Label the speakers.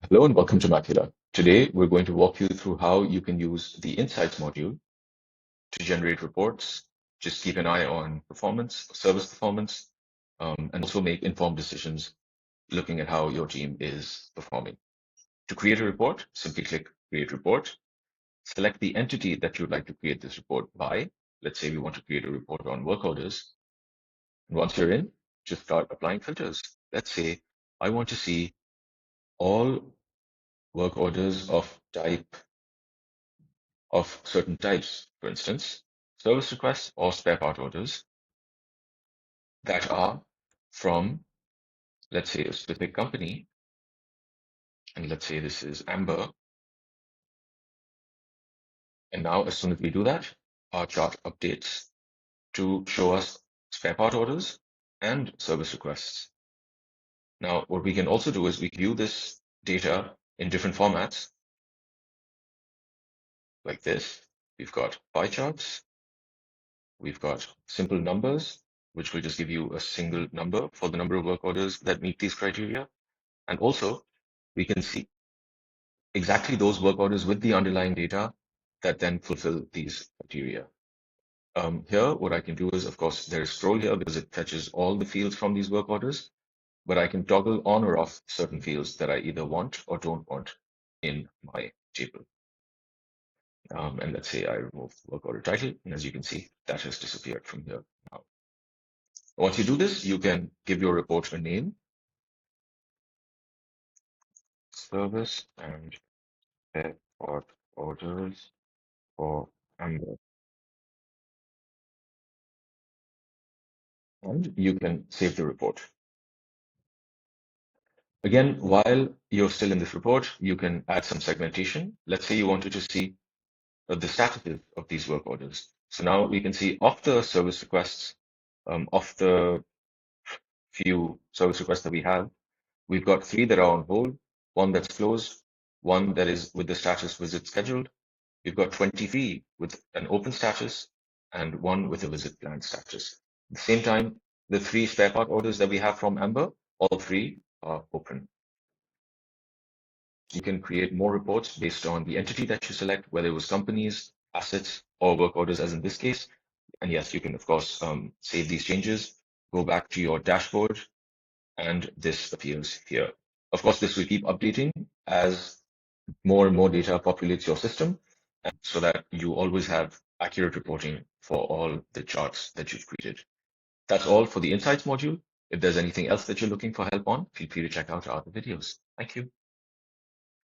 Speaker 1: Hello and welcome to Makula. Today, we're going to walk you through how you can use the Insights module to generate reports. Just keep an eye on performance, service performance, and also make informed decisions looking at how your team is performing. To create a report, simply click Create Report. Select the entity that you'd like to create this report by. Let's say we want to create a report on work orders. And once you're in, just start applying filters. Let's say I want to see all work orders of certain types, for instance, service requests or spare part orders that are from, let's say, a specific company. And let's say this is Amber. And now, as soon as we do that, our chart updates to show us spare part orders and service requests. Now, what we can also do is we view this data in different formats like this. We've got pie charts. We've got simple numbers, which will just give you a single number for the number of work orders that meet these criteria. And also, we can see exactly those work orders with the underlying data that then fulfill these criteria. Here, what I can do is, of course, there is scroll here because it fetches all the fields from these work orders, but I can toggle on or off certain fields that I either want or don't want in my table. And let's say I remove work order title, and as you can see, that has disappeared from here now. Once you do this, you can give your report a name, service and spare part orders for Amber. And you can save the report. Again, while you're still in this report, you can add some segmentation. Let's say you wanted to see the statuses of these work orders. So now we can see of the service requests, of the few service requests that we have, we've got 3 that are on hold, 1 that's closed, 1 that is with the status visit scheduled. We've got 23 with an open status and 1 with a visit planned status. At the same time, the 3 spare part orders that we have from Amber, all 3 are open. You can create more reports based on the entity that you select, whether it was companies, assets, or work orders, as in this case. And yes, you can, of course, save these changes, go back to your dashboard, and this appears here. Of course, this will keep updating as more and more data populates your system, so that you always have accurate reporting for all the charts that you've created. That's all for the Insights module. If there's anything else that you're looking for help on, feel free to check out our other videos. Thank you.